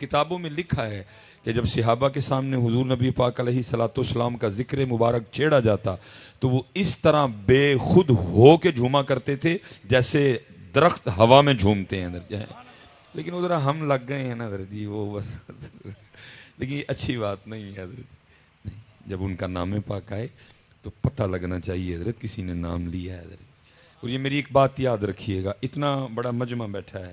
کتابوں میں لکھا ہے کہ جب صحابہ کے سامنے حضور نبی پاک علیہ الصلوۃ والسلام کا ذکر مبارک چھیڑا جاتا تو وہ اس طرح بے خود ہو کے جھوما کرتے تھے جیسے درخت ہوا میں جھومتے ہیں لیکن ادھر ہم لگ گئے ہیں نا حضرت جی وہ لیکن یہ اچھی بات نہیں ہے حضرت. جب ان کا نام پاک آئے تو پتہ لگنا چاہیے حضرت کسی نے نام لیا ہے حضرت. اور یہ میری ایک بات یاد رکھیے گا، اتنا بڑا مجمع بیٹھا ہے،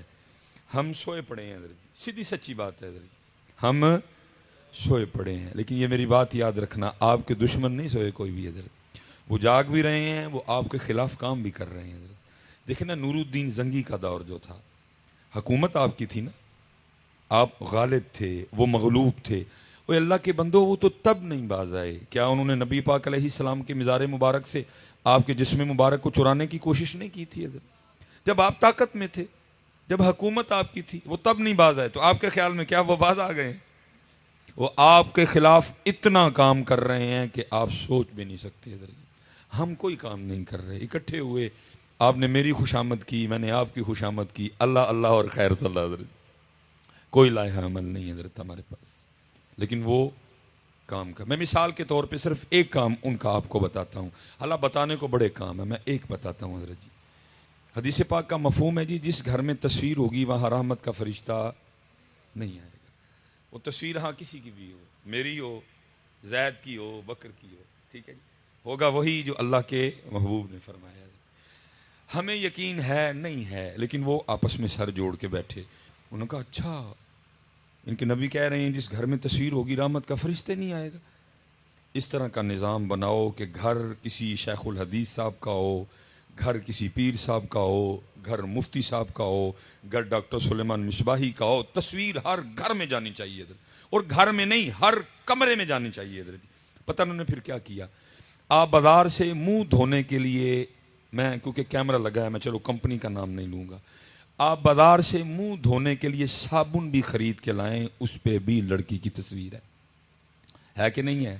ہم سوئے پڑے ہیں حضرت، سیدھی سچی بات ہے حضرت، ہم سوئے پڑے ہیں، لیکن یہ میری بات یاد رکھنا، آپ کے دشمن نہیں سوئے کوئی بھی حضرت، وہ جاگ بھی رہے ہیں، وہ آپ کے خلاف کام بھی کر رہے ہیں حضرت. دیکھیں نا نور الدین زنگی کا دور جو تھا، حکومت آپ کی تھی نا، آپ غالب تھے، وہ مغلوب تھے، وہ اللہ کے بندو وہ تو تب نہیں باز آئے. کیا انہوں نے نبی پاک علیہ السلام کے مزار مبارک سے آپ کے جسم مبارک کو چرانے کی کوشش نہیں کی تھی حضرت؟ جب آپ طاقت میں تھے، جب حکومت آپ کی تھی، وہ تب نہیں باز آئے، تو آپ کے خیال میں کیا وہ باز آ گئے ہیں؟ وہ آپ کے خلاف اتنا کام کر رہے ہیں کہ آپ سوچ بھی نہیں سکتے حضرت. ہم کوئی کام نہیں کر رہے، اکٹھے ہوئے، آپ نے میری خوشامد کی، میں نے آپ کی خوشامد کی، اللہ اللہ اور خیر صلی اللہ حضرت. کوئی لائحہ عمل نہیں حضرت ہمارے پاس، لیکن وہ کام کا، میں مثال کے طور پہ صرف ایک کام ان کا آپ کو بتاتا ہوں، اللہ بتانے کو بڑے کام ہے، میں ایک بتاتا ہوں حضرت جی. حدیث پاک کا مفہوم ہے جی، جس گھر میں تصویر ہوگی وہاں رحمت کا فرشتہ نہیں آئے گا. وہ تصویر ہاں کسی کی بھی ہو، میری ہو، زید کی ہو، بکر کی ہو، ٹھیک ہے جی، ہوگا وہی جو اللہ کے محبوب نے فرمایا. ہمیں یقین ہے نہیں ہے، لیکن وہ آپس میں سر جوڑ کے بیٹھے، انہوں نے کہا اچھا ان کے نبی کہہ رہے ہیں جس گھر میں تصویر ہوگی رحمت کا فرشتہ نہیں آئے گا. اس طرح کا نظام بناؤ کہ گھر کسی شیخ الحدیث صاحب کا ہو، گھر کسی پیر صاحب کا ہو، گھر مفتی صاحب کا ہو، گھر ڈاکٹر سلیمان مصباحی کا ہو، تصویر ہر گھر میں جانی چاہیے ادھر، اور گھر میں نہیں ہر کمرے میں جانی چاہیے ادھر. پتہ انہوں نے پھر کیا کیا، آپ بازار سے منہ دھونے کے لیے، میں کیونکہ کیمرہ لگا ہے میں چلو کمپنی کا نام نہیں لوں گا، آپ بازار سے منہ دھونے کے لیے صابن بھی خرید کے لائیں، اس پہ بھی لڑکی کی تصویر ہے کہ نہیں ہے؟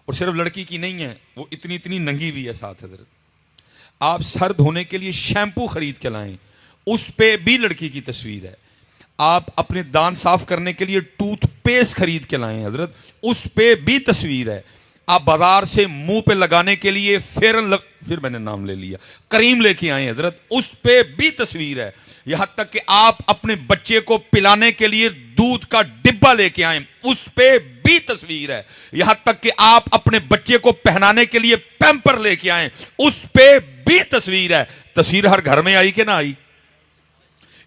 اور صرف لڑکی کی نہیں ہے، وہ اتنی اتنی ننگی بھی ہے ساتھ حضرت. آپ سر دھونے کے لیے شیمپو خرید کے لائیں، اس پہ بھی لڑکی کی تصویر ہے. آپ اپنے دانت صاف کرنے کے لیے ٹوتھ پیسٹ خرید کے لائیں حضرت، اس پہ بھی تصویر ہے. آپ بازار سے منہ پہ لگانے کے لیے پھر میں نے نام لے لیا، کریم لے کے آئے حضرت، اس پہ بھی تصویر ہے. یہاں تک کہ آپ اپنے بچے کو پلانے کے لیے دودھ کا ڈبہ لے کے آئیں، اس پہ بھی تصویر ہے. یہاں تک کہ آپ اپنے بچے کو پہنانے کے لیے پیمپر لے کے آئیں، اس پہ بھی تصویر ہے. تصویر ہر گھر میں آئی کہ نہ آئی؟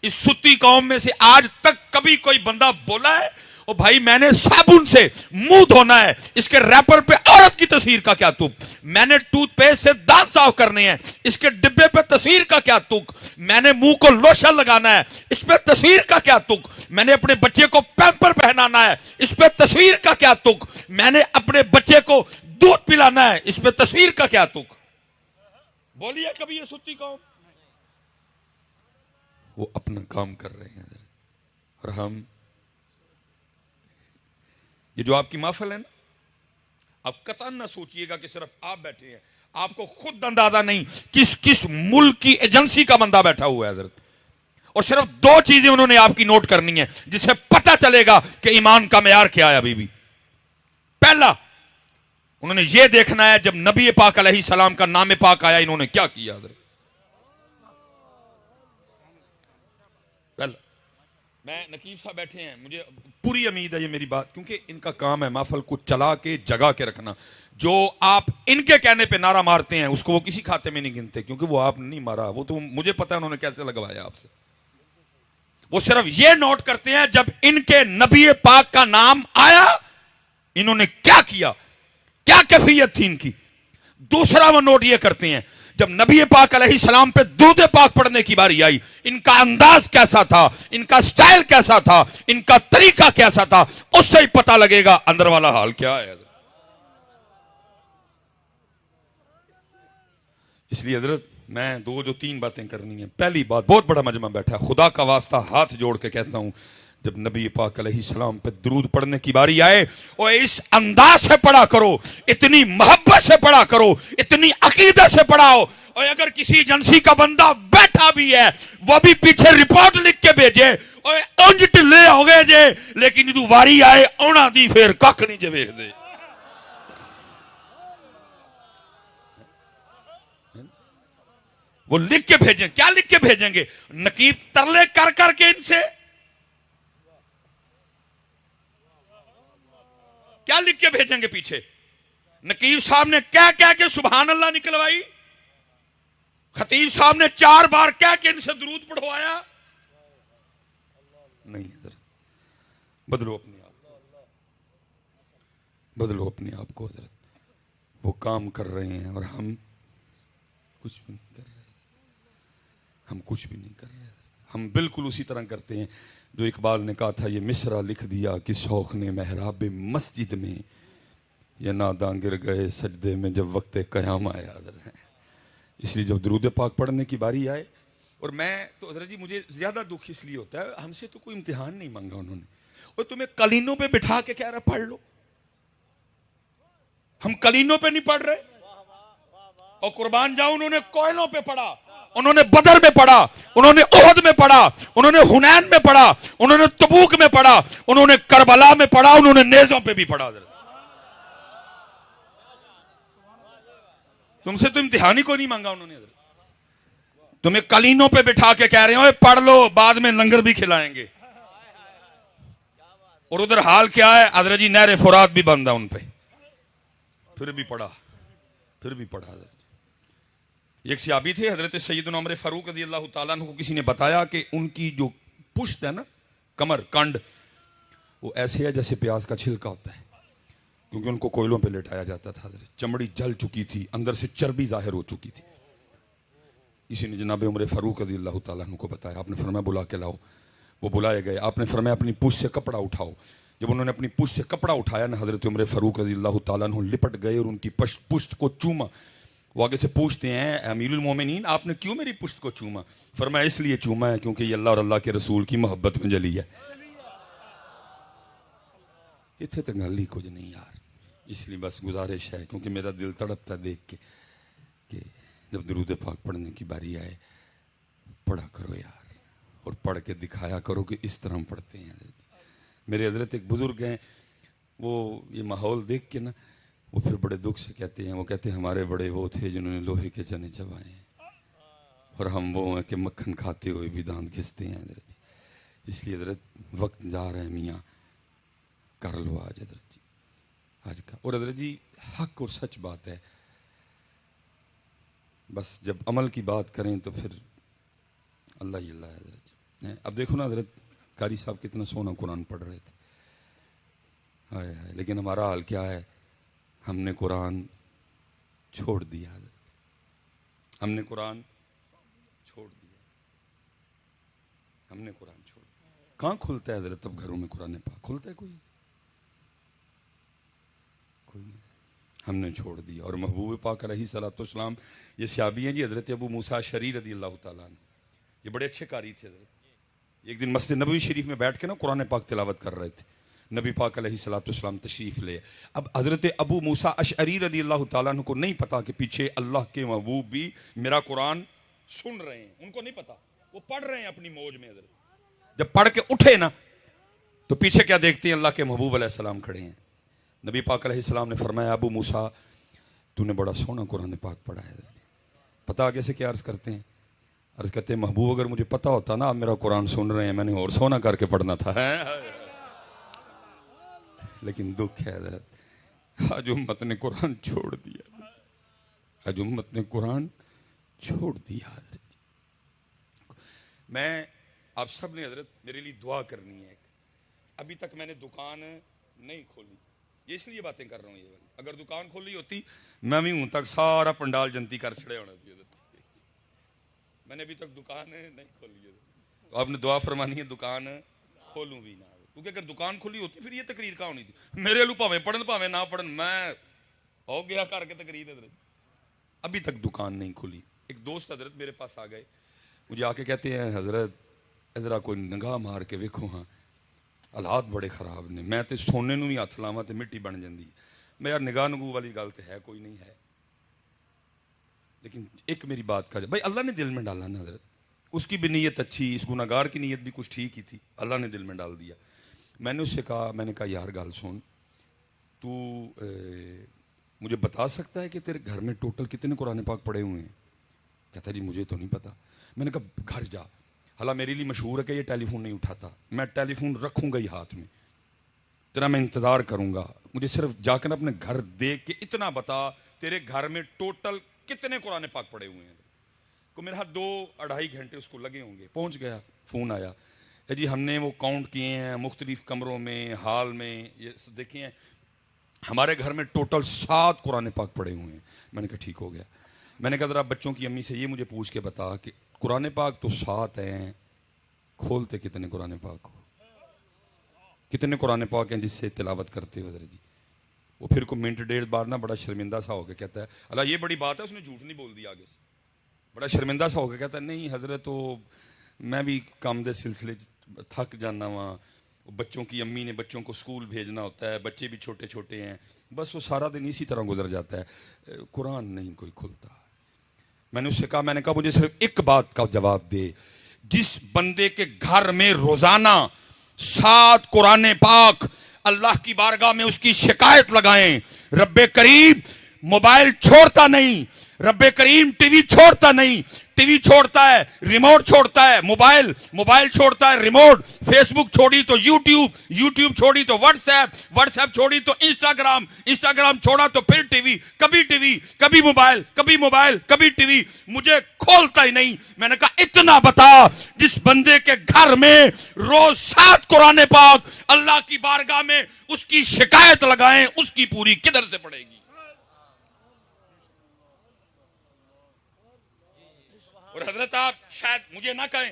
اس ستی قوم میں سے آج تک کبھی کوئی بندہ بولا ہے او بھائی میں نے صابن سے منہ دھونا ہے، اس کے ریپر پہ عورت کی تصویر کا کیا تک؟ میں نے ٹوتھ پیسٹ سے دانت صاف کرنے ہیں، اس کے ڈبے پہ تصویر کا کیا تک؟ میں نے منہ کو لوشن لگانا ہے، اس پہ تصویر کا کیا تک؟ میں نے اپنے بچے کو پیمپر پہنانا ہے، اس پہ تصویر کا کیا تک؟ میں نے اپنے بچے کو دودھ پلانا ہے، اس پہ تصویر کا کیا تک؟ بولیے کبھی یہ ستی قوم؟ وہ اپنا کام کر رہے ہیں اور ہم، یہ جو آپ کی محفل ہے نا، آپ قطعاً نہ سوچئے گا کہ صرف آپ بیٹھے ہیں، آپ کو خود اندازہ نہیں کس ملک کی ایجنسی کا بندہ بیٹھا ہوا ہے حضرت. اور صرف دو چیزیں انہوں نے آپ کی نوٹ کرنی ہے جس سے پتہ چلے گا کہ ایمان کا معیار کیا ہے. ابھی بھی پہلا انہوں نے یہ دیکھنا ہے جب نبی پاک علیہ السلام کا نام پاک آیا انہوں نے کیا کیا حضرت. میں نقیب صاحب بیٹھے ہیں، مجھے پوری امید ہے یہ میری بات، کیونکہ ان کا کام ہے محفل کو چلا کے جگا کے رکھنا. جو آپ ان کے کہنے پہ نعرہ مارتے ہیں اس کو وہ کسی کھاتے میں نہیں گنتے، کیونکہ وہ آپ نے نہیں مارا، وہ تو مجھے پتا ہے انہوں نے کیسے لگوایا آپ سے. وہ صرف یہ نوٹ کرتے ہیں جب ان کے نبی پاک کا نام آیا انہوں نے کیا کیا، کیا کیفیت تھی ان کی. دوسرا وہ نوٹ یہ کرتے ہیں جب نبی پاک علیہ السلام پہ درود پاک پڑھنے کی باری آئی ان کا انداز کیسا تھا، ان کا سٹائل کیسا تھا، ان کا طریقہ کیسا تھا، اس سے ہی پتہ لگے گا اندر والا حال کیا ہے. اس لیے حضرت میں جو تین باتیں کرنی ہیں. پہلی بات، بہت بڑا مجمع بیٹھا ہے، خدا کا واسطہ ہاتھ جوڑ کے کہتا ہوں جب نبی پاک علیہ السلام پہ درود پڑھنے کی باری آئے اور اس انداز سے پڑھا کرو، اتنی محبت سے پڑھا کرو، اتنی عقیدت سے پڑھاؤ اور اگر کسی ایجنسی کا بندہ بیٹھا بھی ہے وہ بھی پیچھے رپورٹ لکھ کے بھیجے اور انج ٹلے ہو گئے جے لیکن جدو واری آئے اونا دی پھر کک نہیں جے ویکھ دے. وہ لکھ کے بھیجیں. کیا لکھ کے بھیجیں گے؟ نقیب ترلے کر کر کے ان سے کیا لکھ کے بھیجیں گے پیچھے؟ نقیب صاحب نے کہہ کے سبحان اللہ نکلوائی. خطیب صاحب نے 4 بار کہہ کے ان سے درود پڑھوایا. نہیں حضرت، بدلو اپنے آپ، بدلو اپنے آپ کو حضرت. وہ کام کر رہے ہیں اور ہم کچھ بھی نہیں کر رہے. ہم کچھ بھی نہیں کر رہے. ہم بالکل اسی طرح کرتے ہیں جو اقبال نے کہا تھا، یہ مصرع لکھ دیا کہ شوق نے محراب مسجد میں، یہ ناداں گر گئے سجدے میں جب وقت قیام آیا. اس لیے جب درود پاک پڑھنے کی باری آئے، اور میں تو حضرت جی مجھے زیادہ دکھ اس لیے ہوتا ہے، ہم سے تو کوئی امتحان نہیں مانگا انہوں نے، اور تمہیں کلینوں پہ بٹھا کے کہہ رہا پڑھ لو. ہم کلینوں پہ نہیں پڑھ رہے. اور قربان جاؤں انہوں نے کوئلوں پہ پڑھا، انہوں نے بدر میں پڑھا، انہوں نے احد میں پڑھا، انہوں نے حنین میں پڑھا، انہوں نے تبوک میں پڑھا، انہوں نے کربلا میں پڑھا، انہوں نے نیزوں پہ بھی پڑھا. تم سے تو امتحان ہی کو نہیں مانگا انہوں نے. تمہیں کلینوں پہ بٹھا کے کہہ رہے ہیں پڑھ لو، بعد میں لنگر بھی کھلائیں گے. اور ادھر حال کیا ہے؟ حضرت جی نہر فرات بھی بند ہے ان پہ، پھر بھی پڑھا. حضرت ایک صحابی تھے حضرت سیدنا عمر فاروق رضی اللہ تعالیٰ عنہ کو کسی نے بتایا کہ ان کی جو پشت ہے نا، کمر کنڈ، وہ ایسے ہے جیسے پیاز کا چھلکا ہوتا ہے، کیونکہ ان کو کوئلوں پہ لٹایا جاتا تھا. حضرت چمڑی جل چکی تھی، اندر سے چربی ظاہر ہو چکی تھی. کسی نے جناب عمر فاروق رضی اللہ تعالیٰ عنہ کو بتایا. آپ نے فرمایا بلا کے لاؤ. وہ بلائے گئے. آپ نے فرمایا اپنی پشت سے کپڑا اٹھاؤ. جب انہوں نے اپنی پشت سے کپڑا اٹھایا نا، حضرت عمر فاروق رضی اللہ تعالیٰ عنہ لپٹ گئے اور ان کی پشت کو چوما. وہ آگے سے پوچھتے ہیں امیر المومنین آپ نے کیوں میری پشت کو چوما؟ فرمایا اس لیے چوما ہے کیونکہ یہ اللہ اور اللہ کے رسول کی محبت میں جلی ہے. اتنے تک گل ہی کچھ نہیں یار. اس لیے بس گزارش ہے، کیونکہ میرا دل تڑپتا دیکھ کے کہ جب درود پاک پڑھنے کی باری آئے پڑھا کرو یار، اور پڑھ کے دکھایا کرو کہ اس طرح پڑھتے ہیں. میرے حضرت ایک بزرگ ہیں، وہ یہ ماحول دیکھ کے نا وہ پھر بڑے دکھ سے کہتے ہیں، وہ کہتے ہیں ہمارے بڑے وہ تھے جنہوں نے لوہے کے چنے چبائے ہیں، اور ہم وہ ہیں کہ مکھن کھاتے ہوئے بھی دانت گھستے ہیں. حضرت اس لیے حضرت وقت جا رہے ہیں میاں، کر لو آج حضرت جی آج کا. اور حضرت جی حق اور سچ بات ہے، بس جب عمل کی بات کریں تو پھر اللہ ہی اللہ ہے حضرت جی. اب دیکھو نا حضرت قاری صاحب کتنا سونا قرآن پڑھ رہے تھے، ہائے ہائے، لیکن ہمارا حال کیا ہے؟ ہم نے قرآن چھوڑ دیا حضرت. ہم نے قرآن چھوڑ دیا. ہم نے قرآن چھوڑ دیا. کہاں کھلتا ہے حضرت اب گھروں میں قرآن پاک؟ کھلتا ہے کوئی نہیں. ہم نے چھوڑ دیا. اور محبوب پاک علیہ الصلوۃ والسلام، یہ صحابی ہیں جی حضرت ابو موسیٰ اشعری رضی اللہ تعالیٰ عنہ، یہ بڑے اچھے قاری تھے حضرت. ایک دن مسجد نبوی شریف میں بیٹھ کے نا قرآن پاک تلاوت کر رہے تھے. نبی پاک علیہ الصلوۃ والسلام تشریف لے. اب حضرت ابو موسیٰ اشعری رضی اللہ تعالیٰ عنہ کو نہیں پتا کہ پیچھے اللہ کے محبوب بھی میرا قرآن سن رہے ہیں. ان کو نہیں پتا، وہ پڑھ رہے ہیں اپنی موج میں. حضرت جب پڑھ کے اٹھے نا تو پیچھے کیا دیکھتے ہیں؟ اللہ کے محبوب علیہ السلام کھڑے ہیں. نبی پاک علیہ السلام نے فرمایا ابو موسیٰ تو نے بڑا سونا قرآن پاک پڑھا ہے. پتا آگے سے کیا عرض کرتے ہیں؟ عرض کرتے ہیں محبوب اگر مجھے پتا ہوتا نا آپ میرا قرآن سن رہے ہیں میں نے اور سونا کر کے پڑھنا تھا. لیکن دکھ ہے حضرت، آج امت نے قرآن چھوڑ دیا. آج امت نے قرآن چھوڑ دیا. حضرت میں آپ سب نے حضرت میرے لیے دعا کرنی ہے. ابھی تک میں نے دکان نہیں کھولی، یہ اس لیے باتیں کر رہا ہوں. یہ اگر دکان کھولی ہوتی میں بھی ہوں تک سارا پنڈال جنتی کر چھڑے ہونا تھی. میں نے ابھی تک دکان نہیں کھولی ہے، تو آپ نے دعا فرمانی ہے دکان کھولوں بھی نہ. کیونکہ اگر دکان کھلی ہوتی پھر یہ تقریر کہاں ہونی تھی؟ میرے لو پاویں پڑھن پاویں نہ پڑھن، میں ہو گیا کر کے تقریر. حضرت ابھی تک دکان نہیں کھلی. ایک دوست حضرت میرے پاس آ گئے، مجھے آ کے کہتے ہیں حضرت ذرا کوئی نگاہ مار کے ویکھو ہاں حالات بڑے خراب نے. میں تے سونے نو ہی ہاتھ لاواں تے مٹی بن جاندی. میں یار نگاہ نگو والی گل تے ہے کوئی نہیں ہے، لیکن ایک میری بات کا بھائی اللہ نے دل میں ڈالا نا حضرت, اس کی بھی نیت اچھی, اس گناہ گار کی نیت بھی کچھ ٹھیک ہی تھی, اللہ نے دل میں ڈال دیا. میں نے اس سے کہا, میں نے کہا یار گال سن, تو مجھے بتا سکتا ہے کہ تیرے گھر میں ٹوٹل کتنے قرآن پاک پڑے ہوئے ہیں؟ کہتا جی مجھے تو نہیں پتا. میں نے کہا گھر جا, حالانکہ میرے لیے مشہور ہے کہ یہ ٹیلی فون نہیں اٹھاتا, میں ٹیلی فون رکھوں گا ہی ہاتھ میں, تیرا میں انتظار کروں گا, مجھے صرف جا کر اپنے گھر دیکھ کے اتنا بتا تیرے گھر میں ٹوٹل کتنے قرآن پاک پڑے ہوئے ہیں. کو میرے ہاتھ 2-2.5 گھنٹے اس کو لگے ہوں گے. پہنچ گیا, فون آیا, جی ہم نے وہ کاؤنٹ کیے ہیں مختلف کمروں میں, ہال میں, یہ دیکھے ہیں, ہمارے گھر میں ٹوٹل 7 قرآن پاک پڑے ہوئے ہیں. میں نے کہا ٹھیک ہو گیا. میں نے کہا ذرا بچوں کی امی سے یہ مجھے پوچھ کے بتا کہ قرآن پاک تو 7 ہیں, کھولتے کتنے قرآن پاک ہو, کتنے قرآن پاک ہیں جس سے تلاوت کرتے ہو حضرت جی؟ وہ پھر کو منٹ 1.5 بار نا بڑا شرمندہ سا ہو کے کہتا ہے اللہ یہ بڑی بات ہے, اس نے جھوٹ نہیں بول دیا آگے سے, بڑا شرمندہ سا ہو کے کہتا ہے نہیں حضرت تو میں بھی کام دے سلسلے تھک جانا وہاں, بچوں کی امی نے بچوں کو اسکول بھیجنا ہوتا ہے, بچے بھی چھوٹے چھوٹے ہیں, بس وہ سارا دن اسی طرح گزر جاتا ہے, قرآن نہیں کوئی کھلتا. میں نے اس سے کہا, میں نے کہا مجھے صرف ایک بات کا جواب دے, جس بندے کے گھر میں روزانہ 7 قرآن پاک اللہ کی بارگاہ میں اس کی شکایت لگائیں, رب کریم موبائل چھوڑتا نہیں, رب کریم ٹی وی چھوڑتا نہیں, ٹی وی چھوڑتا ہے ریموٹ چھوڑتا ہے, موبائل چھوڑتا ہے ریموٹ, فیس بک چھوڑی تو یوٹیوب چھوڑی تو واٹس ایپ چھوڑی تو انسٹاگرام چھوڑا تو پھر ٹی وی, کبھی موبائل, کبھی ٹی وی, مجھے کھولتا ہی نہیں. میں نے کہا اتنا بتا, جس بندے کے گھر میں روز 7 قرآن پاک اللہ کی بارگاہ میں اس کی شکایت لگائیں, اس کی پوری کدھر سے پڑے گی؟ اور حضرت آپ شاید مجھے نہ کہیں,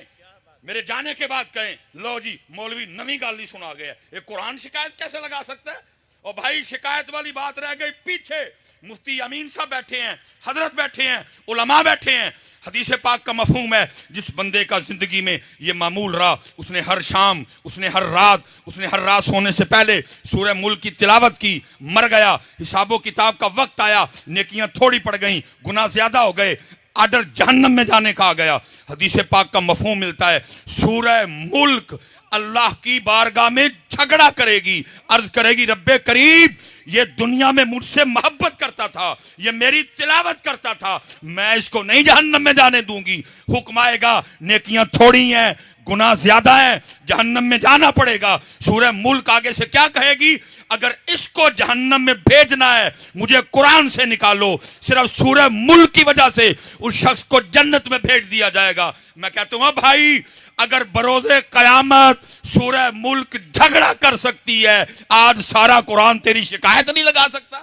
میرے جانے کے بعد کہیں لو جی مولوی نویں گال نہیں سنا گیا, یہ قرآن شکایت کیسے لگا سکتا ہے؟ اور بھائی شکایت والی بات رہ گئی پیچھے, مفتی امین صاحب بیٹھے ہیں, حضرت بیٹھے ہیں, علماء بیٹھے ہیں. حدیث پاک کا مفہوم ہے جس بندے کا زندگی میں یہ معمول رہا, اس نے ہر شام, اس نے ہر رات سونے سے پہلے سورہ ملک کی تلاوت کی, مر گیا, حساب و کتاب کا وقت آیا, نیکیاں تھوڑی پڑ گئیں, گناہ زیادہ ہو گئے, آرڈر جہنم میں جانے کا آ گیا. حدیث پاک کا مفہوم ملتا ہے سورہ ملک اللہ کی بارگاہ میں جھگڑا کرے گی, عرض کرے گی رب کریم یہ دنیا میں مجھ سے محبت کرتا تھا, یہ میری تلاوت کرتا تھا, میں اس کو نہیں جہنم میں جانے دوں گی. حکم آئے گا نیکیاں تھوڑی ہیں, گناہ زیادہ ہیں, جہنم میں جانا پڑے گا. سورہ ملک آگے سے کیا کہے گی؟ اگر اس کو جہنم میں بھیجنا ہے مجھے قرآن سے نکالو, صرف سورہ ملک کی وجہ سے اس شخص کو جنت میں بھیج دیا جائے گا. میں کہتا ہوں بھائی اگر بروز قیامت سورہ ملک جھگڑا کر سکتی ہے, آج سارا قرآن تیری شکایت نہیں لگا سکتا.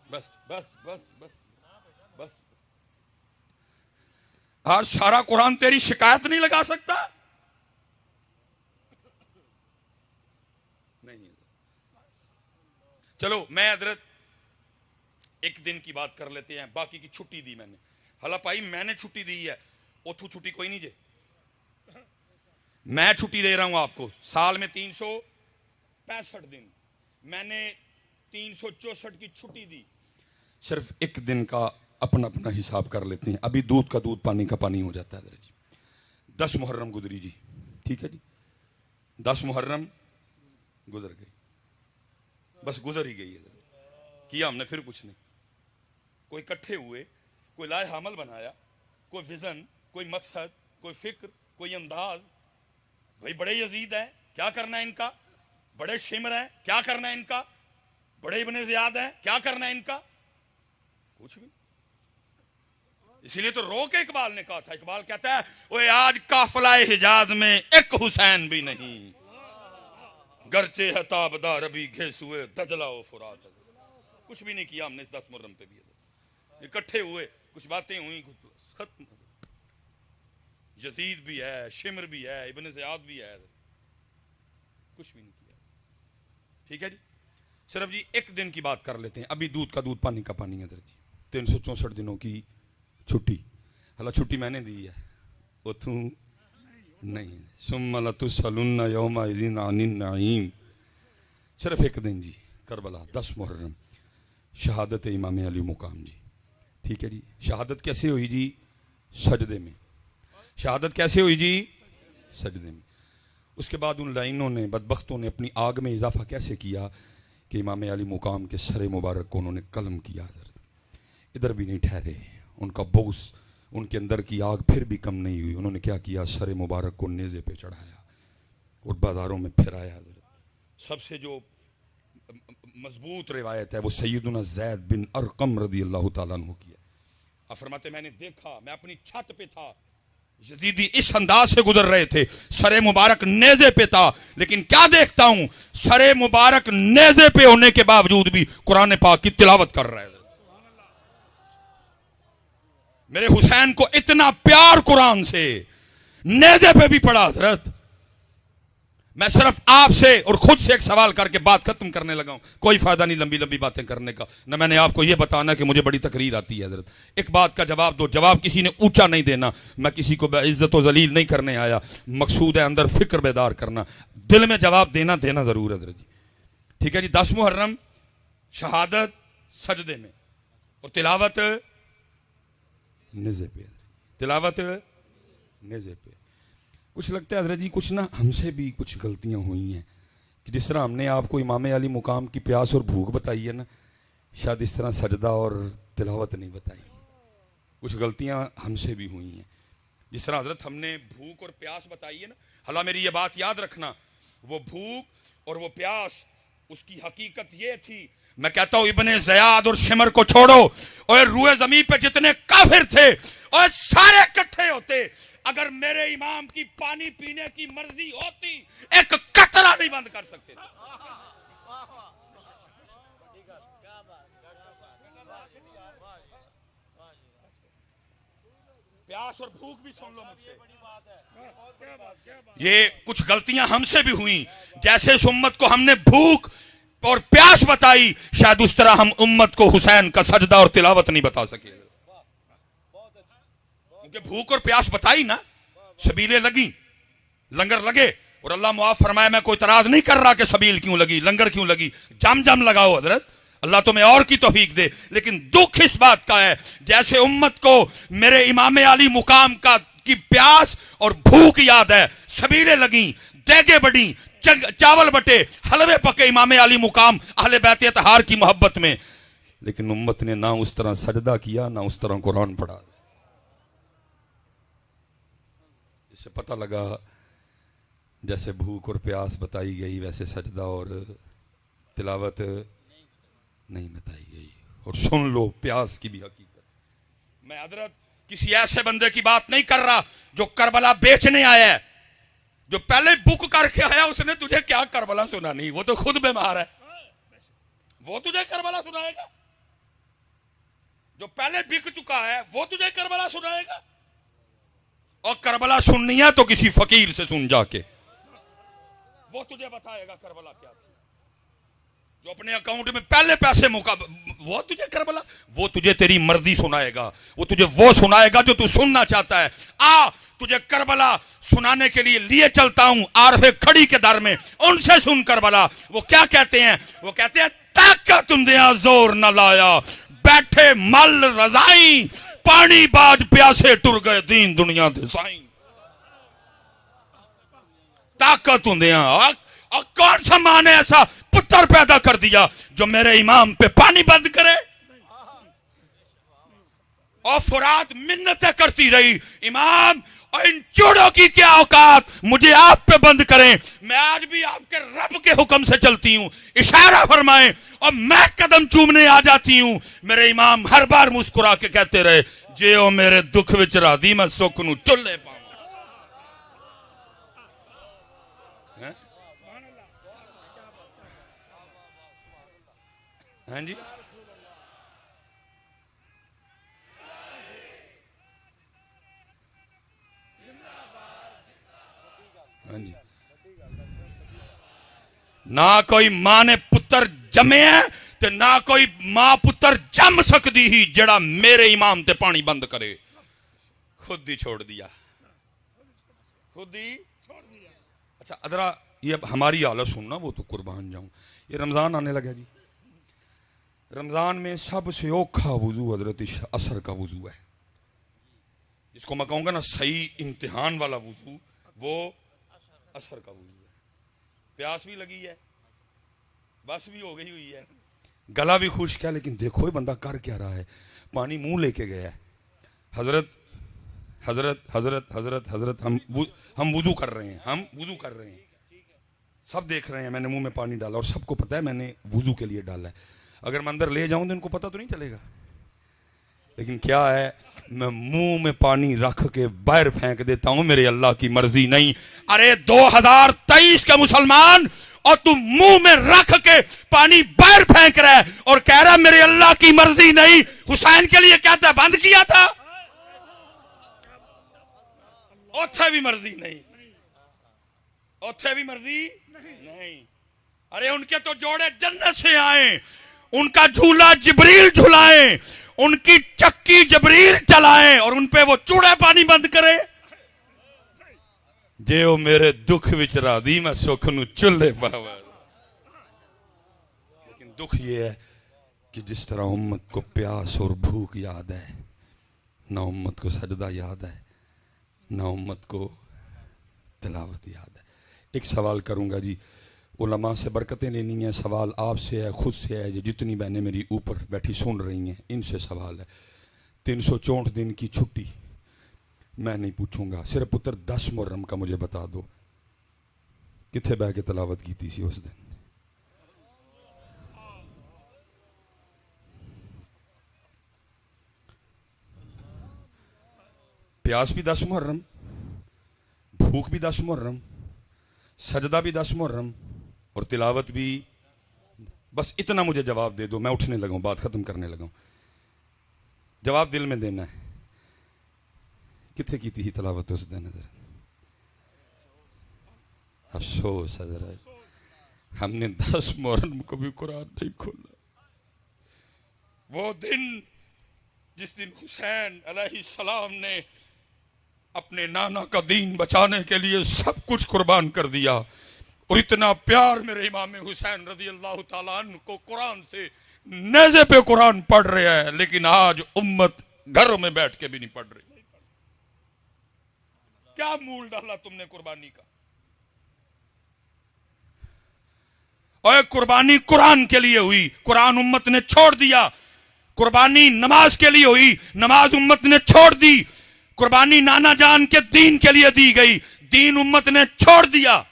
بس آج سارا قرآن تیری شکایت نہیں لگا سکتا. نہیں چلو میں حضرت ایک دن کی بات کر لیتے ہیں, باقی کی چھٹی دی میں نے, حالا پائی میں نے چھٹی دی ہے, اتھو چھٹی کوئی نہیں جے, میں چھٹی دے رہا ہوں آپ کو. سال میں 365 دن, میں نے 364 کی چھٹی دی, صرف ایک دن کا اپنا حساب کر لیتے ہیں. ابھی دودھ کا دودھ پانی کا پانی ہو جاتا ہے جی. 10 محرم گزری جی, ٹھیک ہے جی, 10 محرم گزر گئی, بس گزر ہی گئی ہے, کیا ہم نے پھر کچھ نہیں. کوئی اکٹھے ہوئے, کوئی لائے حمل بنایا, کوئی ویژن, کوئی مقصد, کوئی فکر, کوئی انداز. بھائی بڑے یزید ہیں, کیا کرنا ہے ان کا؟ بڑے شمر ہیں, کیا کرنا ہے ان کا؟ بڑے ابن زیاد ہیں, کیا کرنا ہے ان کا؟ کچھ بھی. اسی لیے تو رو کے اقبال نے کہا تھا, اقبال کہتا ہے اوے آج قافلہ حجاز میں ایک حسین بھی نہیں, گرچہ ہے تابدار ابھی گھیسوئے دجلہ و فرات. کچھ بھی نہیں کیا ہم نے اس 10 محرم پہ بھی. اکٹھے ہوئے, کچھ باتیں ہوئیں, ختم. یزید بھی ہے, شمر بھی ہے, ابن زیاد بھی ہے, کچھ بھی نہیں کیا. ٹھیک ہے جی, صرف جی ایک دن کی بات کر لیتے ہیں. ابھی دودھ کا دودھ پانی کا پانی ہے جی. 364 دنوں کی چھٹی, حالا چھٹی میں نے دی ہے, اتھوں نہیں. ثم لتسألن یومئذ عن النعیم, صرف ایک دن جی، کربلا 10 محرم، شہادت امام علی مقام جی، ٹھیک ہے جی۔ شہادت کیسے ہوئی جی؟ سجدے میں۔ شہادت کیسے ہوئی جی؟ سجدے میں۔ اس کے بعد ان لائنوں نے، بدبختوں نے اپنی آگ میں اضافہ کیسے کیا کہ امام علی مقام کے سر مبارک کو انہوں نے قلم کیا، ادھر بھی نہیں ٹھہرے، ان کا بغض، ان کے اندر کی آگ پھر بھی کم نہیں ہوئی، انہوں نے کیا کیا؟ سر مبارک کو نیزے پہ چڑھایا اور بازاروں میں پھرایا۔ سب سے جو مضبوط روایت ہے وہ سیدنا زید بن ارقم رضی اللہ تعالیٰ عنہ کی ہے۔ آپ فرماتے میں نے دیکھا، میں اپنی چھت پہ تھا، یزیدی اس انداز سے گزر رہے تھے، سر مبارک نیزے پہ تھا، لیکن کیا دیکھتا ہوں، سر مبارک نیزے پہ ہونے کے باوجود بھی قرآن پاک کی تلاوت کر رہے تھے۔ میرے حسین کو اتنا پیار قرآن سے، نیزے پہ بھی پڑھا حضرت۔ میں صرف آپ سے اور خود سے ایک سوال کر کے بات ختم کرنے لگا ہوں، کوئی فائدہ نہیں لمبی لمبی باتیں کرنے کا، نہ میں نے آپ کو یہ بتانا کہ مجھے بڑی تقریر آتی ہے حضرت۔ ایک بات کا جواب دو، جواب کسی نے اونچا نہیں دینا، میں کسی کو بے عزت و ذلیل نہیں کرنے آیا، مقصود ہے اندر فکر بیدار کرنا، دل میں جواب دینا ضرور ہے حضرت جی، ٹھیک ہے جی۔ 10 محرم، شہادت سجدے میں، اور تلاوت نیزے پہ، تلاوت نیزے پہ۔ کچھ لگتا ہے حضرت جی کچھ نا ہم سے بھی کچھ غلطیاں ہوئی ہیں کہ جس طرح ہم نے آپ کو امام علی مقام کی پیاس اور بھوک بتائی ہے نا، شاید اس طرح سجدہ اور تلاوت نہیں بتائی۔ کچھ غلطیاں ہم سے بھی ہوئی ہیں، جس طرح حضرت ہم نے بھوک اور پیاس بتائی ہے نا، حالانکہ میری یہ بات یاد رکھنا، وہ بھوک اور وہ پیاس اس کی حقیقت یہ تھی، میں کہتا ہوں ابن زیاد اور شمر کو چھوڑو، اور روئے زمین پہ جتنے کافر تھے اور سارے اکٹھے ہوتے، اگر میرے امام کی پانی پینے کی مرضی ہوتی ایک قطرہ نہیں بند کر سکتے تھے۔ پیاس اور بھوک بھی سن لو مجھ سے، یہ کچھ غلطیاں ہم سے بھی ہوئیں، جیسے اس امت کو ہم نے بھوک اور پیاس بتائی، شاید اس طرح ہم امت کو حسین کا سجدہ اور تلاوت نہیں بتا سکے، کیونکہ بھوک اور پیاس بتائی نا، سبیلیں لگیں، لنگر لگے، اور اللہ معاف فرمائے میں کوئی اعتراض نہیں کر رہا کہ سبیل کیوں لگی، لنگر کیوں لگی، جم لگاؤ حضرت، اللہ تمہیں اور کی توفیق دے، لیکن دکھ اس بات کا ہے جیسے امت کو میرے امام علی مقام کی پیاس اور بھوک یاد ہے، سبیلیں لگیں، دیگیں بڑھیں، چاول بٹے، حلوے پکے امام علی مقام اہل بیت اطہار کی محبت میں، لیکن امت نے نہ اس طرح سجدہ کیا نہ اس طرح قرآن پڑھا۔ اس سے پتہ لگا جیسے بھوک اور پیاس بتائی گئی ویسے سجدہ اور تلاوت نہیں بتائی گئی، اور سن لو پیاس کی بھی حقیقت۔ میں حضرت کسی ایسے بندے کی بات نہیں کر رہا جو کربلا بیچنے آیا ہے، جو پہلے بک کر کے آیا، اس نے تجھے کیا کربلا سنا نہیں، وہ تو خود بیمار ہے، وہ تجھے کربلا سنائے گا؟ جو پہلے بک چکا ہے وہ تجھے کربلا سنائے گا؟ اور کربلا سننی ہے تو کسی فقیر سے سن جا کے، وہ تجھے بتائے گا کربلا کیا تھی۔ جو اپنے اکاؤنٹ میں پہلے پیسے وہ تجھے کربلا، وہ تجھے تیری مرضی سنائے گا، وہ تجھے وہ سنائے گا جو تو سننا چاہتا ہے۔ تجھے کربلا سنانے کے لیے چلتا ہوں عارف کھڑی کے در میں، ان سے سن کربلا۔ وہ کیا کہتے ہیں؟ وہ کہتے ہیں طاقت دیا زور نہ لایا، بیٹھے مل رضائی، پانی باج پیاسے ٹر گئے دین دنیا دے سائیں۔ طاقت دیا، اور کون سا ماں نے ایسا پتر پیدا کر دیا جو میرے امام پہ پانی بند کرے؟ اور فرات منتیں کرتی رہی، امام اور ان چوڑوں کی کیا اوقات، مجھے آپ پہ بند کریں، میں آج بھی آپ کے رب کے حکم سے چلتی ہوں، اشارہ فرمائیں اور میں قدم چومنے آ جاتی ہوں۔ میرے امام ہر بار مسکرا کے کہتے رہے، جے او میرے دکھ وچ راضی میں سکھ نو چلے پاؤں۔ ہاں جی، ہاں جی، نہ کوئی ماں نے پتر جمے ہیں تے نہ کوئی ماں پتر جم سکتی ہی جڑا میرے امام تے پانی بند کرے۔ خود ہی چھوڑ دیا، خود ہی۔ اچھا ادرا یہ اب ہماری حالت سننا، وہ تو قربان جاؤں. یہ رمضان آنے لگا جی. رمضان میں سب سے اوکھا وضو حضرت عصر کا وضو ہے. جس کو میں کہوں گا نا صحیح امتحان والا وضو، وہ عصر کا وضو ہے. پیاس بھی لگی ہے، بس بھی ہو گئی ہوئی ہے، گلا بھی خشک ہے، لیکن دیکھو یہ بندہ کر کیا رہا ہے. پانی منہ لے کے گیا ہے. حضرت حضرت حضرت حضرت حضرت ہم وضو کر رہے ہیں، ہم وضو کر رہے ہیں، سب دیکھ رہے ہیں. میں نے منہ میں پانی ڈالا اور سب کو پتا ہے میں نے وضو کے لیے ڈالا ہے. اگر میں اندر لے جاؤں تو ان کو پتا تو نہیں چلے گا. لیکن کیا ہے، میں منہ میں پانی رکھ کے باہر پھینک دیتا ہوں، میرے اللہ کی مرضی نہیں. ارے 2023 کے مسلمان، اور تم منہ میں رکھ کے پانی باہر پھینک رہا ہے اور کہہ رہا میرے اللہ کی مرضی نہیں. حسین کے لیے کہتا ہے بند کیا تھا، اوتھے بھی مرضی نہیں، اوتھے بھی مرضی نہیں. ارے ان کے تو جوڑے جنت سے آئیں، ان کا جھولا جبریل جھلائیں، ان کی چکی جبریل چلائیں اور ان پہ وہ چوڑے پانی بند کرے. جے او میرے دکھ وچ راضی میں سکھ نو چلے پاوا. لیکن دکھ یہ ہے کہ جس طرح امت کو پیاس اور بھوک یاد ہے، نہ امت کو سجدہ یاد ہے، نہ امت کو تلاوت یاد ہے. ایک سوال کروں گا جی، علماء سے برکتیں لینی ہیں. سوال آپ سے ہے، خود سے ہے. جتنی بہنیں میری اوپر بیٹھی سن رہی ہیں ان سے سوال ہے. 364 دن کی چھٹی میں نہیں پوچھوں گا، صرف پتر 10 محرم کا مجھے بتا دو کتھے بہ کے تلاوت کی تھی اس دن. پیاس بھی 10 محرم، بھوک بھی 10 محرم، سجدہ بھی 10 محرم اور تلاوت بھی. بس اتنا مجھے جواب دے دو، میں اٹھنے لگا ہوں، بات ختم کرنے لگا ہوں. جواب دل میں دینا ہے. کتنے کی تھی تلاوت اس دن؟ افسوس حضرت، ہم نے 10 محرم کو بھی قرآن نہیں کھولا. وہ دن جس دن حسین علیہ السلام نے اپنے نانا کا دین بچانے کے لیے سب کچھ قربان کر دیا، اور اتنا پیار میرے امام حسین رضی اللہ تعالیٰ عنہ کو قرآن سے، نیزے پہ قرآن پڑھ رہے ہیں، لیکن آج امت گھروں میں بیٹھ کے بھی نہیں پڑھ رہی. کیا مول ڈالا تم نے قربانی کا؟ اور قربانی قرآن کے لیے ہوئی، قرآن امت نے چھوڑ دیا. قربانی نماز کے لیے ہوئی، نماز امت نے چھوڑ دی. قربانی نانا جان کے دین کے لیے دی گئی، دین امت نے چھوڑ دیا.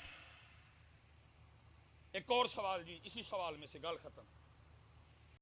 ایک اور سوال جی، اسی سوال میں سے گل ختم.